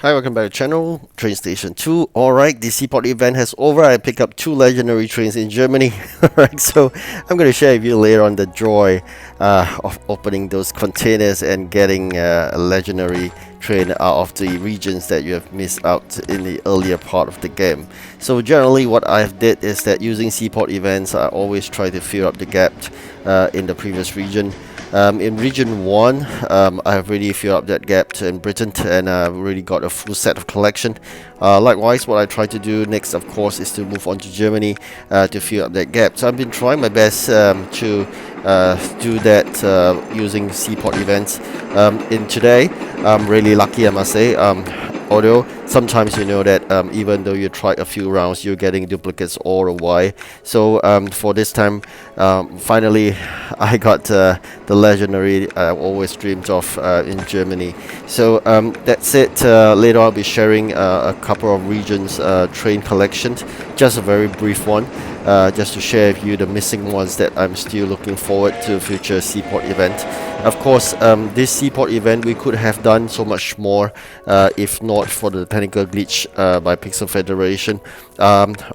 Hi, welcome back to the channel, TrainStation 2. Alright, the Seaport event has over. I picked up 2 legendary trains in Germany. Alright, so I'm going to share with you later on the joy of opening those containers and getting a legendary train out of the regions that you have missed out in the earlier part of the game. So generally what I've did is that using Seaport events, I always try to fill up the gap in the previous region. In region 1, I've really filled up that gap in Britain and I've really got a full set of collection. Likewise, what I try to do next, of course, is to move on to Germany to fill up that gap. So I've been trying my best to do that using Seaport events. In today, I'm really lucky, I must say. Although sometimes you know that even though you try a few rounds, you're getting duplicates all the way. So for this time, finally, I got the legendary I always dreamed of in Germany. So that's it. Later I'll be sharing a couple of regions train collections, just a very brief one. Just to share with you the missing ones that I'm still looking forward to future Seaport event. Of course, this Seaport event we could have done so much more if not for the technical glitch by Pixel Federation.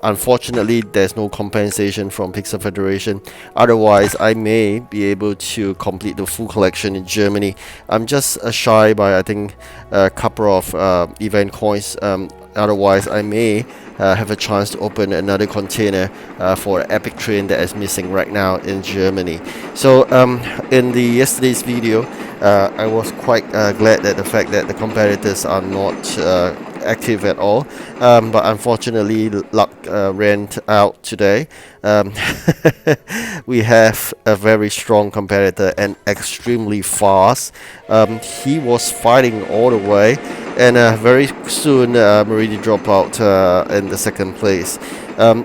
Unfortunately, there's no compensation from Pixel Federation. Otherwise, I may be able to complete the full collection in Germany. I'm just shy by I think a couple of event coins. Otherwise, I may have a chance to open another container for an epic train that is missing right now in Germany. So in the yesterday's video, I was quite glad at the fact that the competitors are not active at all, but unfortunately luck ran out today. We have a very strong competitor and extremely fast. He was fighting all the way and very soon already dropped out in the second place.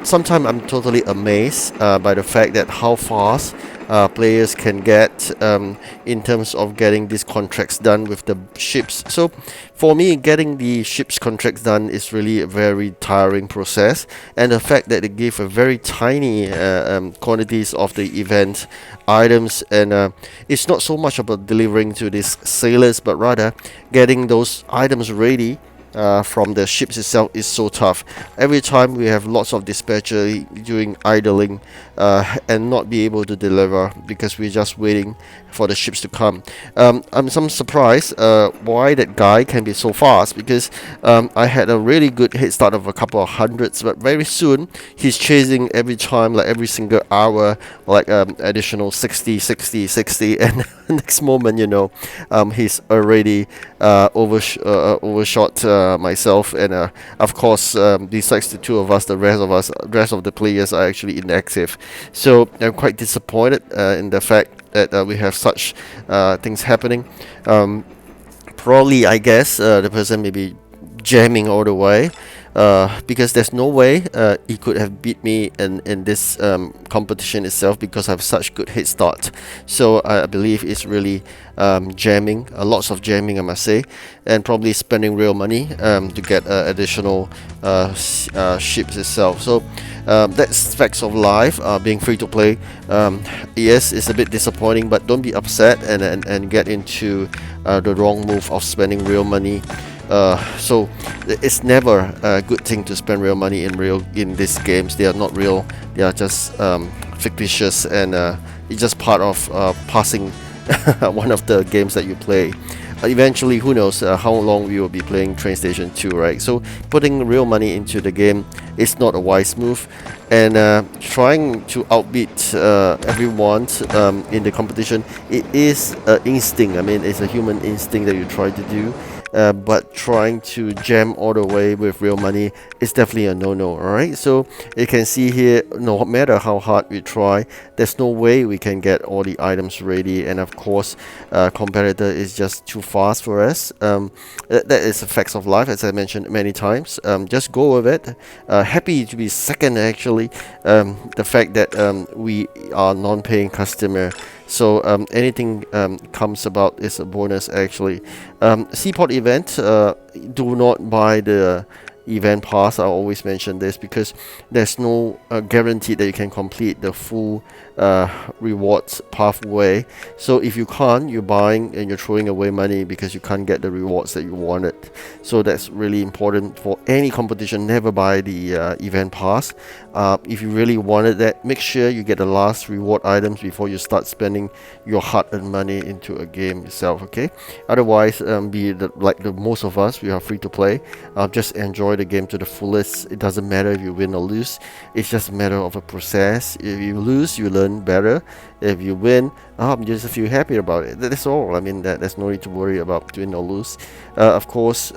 Sometimes I'm totally amazed by the fact that how fast players can get in terms of getting these contracts done with the ships. So for me, getting the ships contracts done is really a very tiring process, and the fact that they give a very tiny quantities of the event items, and it's not so much about delivering to these sailors, but rather getting those items ready from the ships itself is so tough. Every time we have lots of dispatcher doing idling and not be able to deliver because we're just waiting for the ships to come. I'm some surprised why that guy can be so fast, because I had a really good head start of a couple of hundreds, but very soon he's chasing every time, like every single hour, like additional 60, 60, 60, and next moment, you know, he's already overshot myself, and of course, besides the two of us, the rest of the players are actually inactive. So I'm quite disappointed in the fact that we have such things happening. Probably, I guess, the person may be jamming all the way, because there's no way he could have beat me in this competition itself, because I have such good head start. So I believe it's really jamming, lots of jamming, I must say, and probably spending real money to get additional ships itself. So that's facts of life. Being free to play, yes, it's a bit disappointing, but don't be upset and get into the wrong move of spending real money. So it's never a good thing to spend real money in these games. They are not real. They are just fictitious, and it's just part of passing one of the games that you play. Eventually, who knows how long we will be playing TrainStation 2, right? So putting real money into the game is not a wise move, and trying to outbeat everyone in the competition, it is an instinct. I mean, it's a human instinct that you try to do. But trying to jam all the way with real money is definitely a no-no. Alright, so you can see here, no matter how hard we try, there's no way we can get all the items ready, and of course competitor is just too fast for us. That is a fact of life, as I mentioned many times. Just go with it. Happy to be second, actually. The fact that we are non-paying customer, so anything comes about is a bonus, actually. Seaport event, do not buy the event pass. I always mention this because there's no guarantee that you can complete the full rewards pathway. So if you can't, you're buying and you're throwing away money because you can't get the rewards that you wanted. So that's really important for any competition. Never buy the event pass. If you really wanted that, make sure you get the last reward items before you start spending your hard-earned money into a game itself. Okay, otherwise like the most of us, we are free to play. Just enjoy the game to the fullest. It doesn't matter if you win or lose. It's just a matter of a process. If you lose, you learn better. If you win, you just feel happy about it. That's all. I mean, there's no need to worry about win or lose. Of course,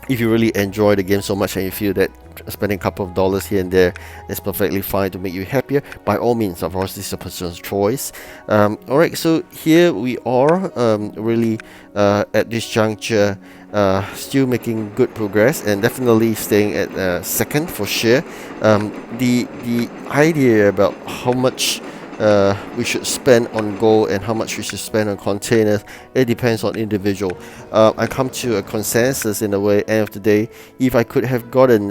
if you really enjoy the game so much and you feel that spending a couple of dollars here and there is perfectly fine to make you happier, by all means, of course, this is a person's choice. Alright, so here we are, really at this juncture, still making good progress and definitely staying at second for sure. The idea about how much we should spend on gold and how much we should spend on containers, it depends on individual. I come to a consensus in a way. End of the day, if I could have gotten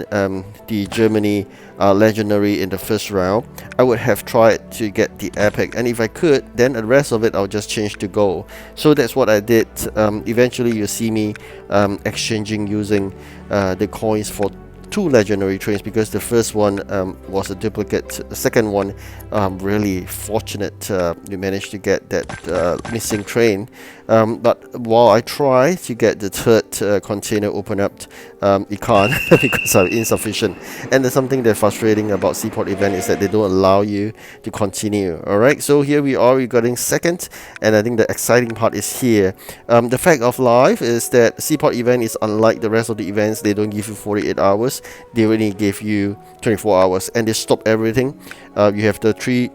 the Germany legendary in the first round, I would have tried to get the epic, and if I could, then the rest of it I'll just change to gold. So that's what I did. Eventually you see me exchanging using the coins for 2 legendary trains, because the first one was a duplicate. The second one, really fortunate we managed to get that missing train. But while I try to get the third container open up, it can't because I'm insufficient. And there's something that's frustrating about Seaport event is that they don't allow you to continue. Alright, so here we are, we're getting second, and I think the exciting part is here. The fact of life is that Seaport event is unlike the rest of the events. They don't give you 48 hours, they only give you 24 hours, and they stop everything. You have the 3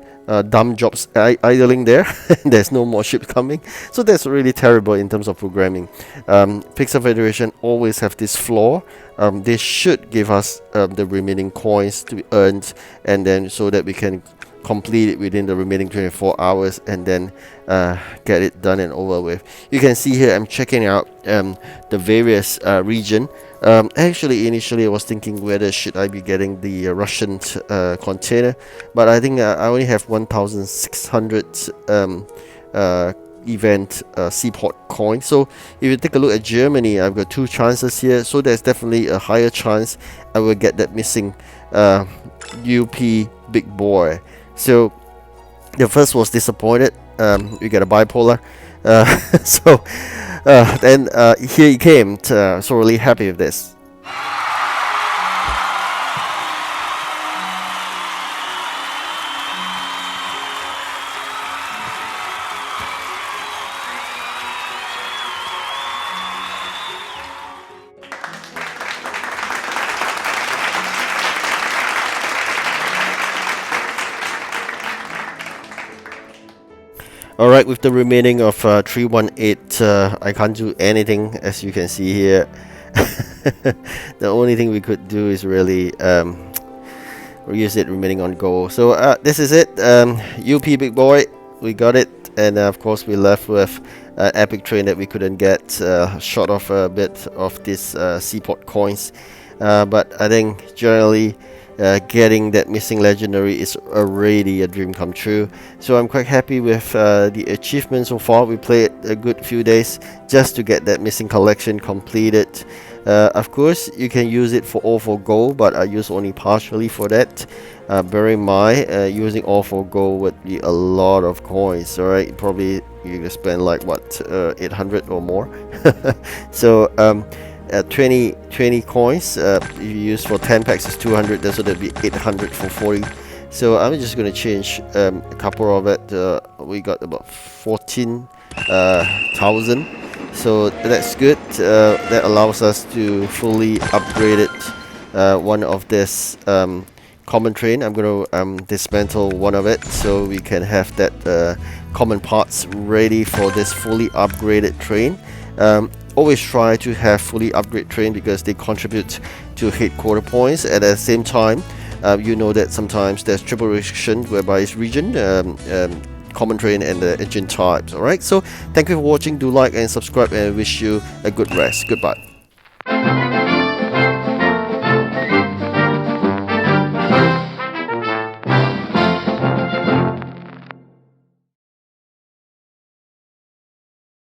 dumb jobs idling there. There's no more ships coming, so that's really terrible in terms of programming. Pixel Federation always have this flaw. They should give us the remaining coins to be earned, and then so that we can complete it within the remaining 24 hours and then get it done and over with. You can see here I'm checking out the various region. Actually, initially I was thinking whether should I be getting the Russian container, but I think I only have 1,600 event Seaport coin. So if you take a look at Germany, I've got 2 chances here, so there's definitely a higher chance I will get that missing UP big boy. So the first was disappointed. We got a bipolar. So then here he came. So really happy with this. Alright, with the remaining of 318, I can't do anything, as you can see here. The only thing we could do is really use it remaining on goal. So this is it, UP big boy, we got it, and of course we left with epic train that we couldn't get, short of a bit of this Seaport coins. But I think generally getting that missing legendary is already a dream come true. So I'm quite happy with the achievement so far. We played a good few days just to get that missing collection completed. Of course, you can use it for all for gold, but I use only partially for that. Bear in mind, using all for gold would be a lot of coins. Alright, probably you can spend like what, 800 or more. So 20 coins, if you use for 10 packs is 200, so that'd be 800 for 40. So I'm just going to change a couple of it. We got about 14,000, so that's good. That allows us to fully upgrade it. One of this common train, I'm going to dismantle one of it so we can have that common parts ready for this fully upgraded train. Always try to have fully upgraded train because they contribute to headquarter points. At the same time, you know that sometimes there's triple restriction whereby it's region, common train, and the engine types. Alright, so thank you for watching. Do like and subscribe, and I wish you a good rest. Goodbye.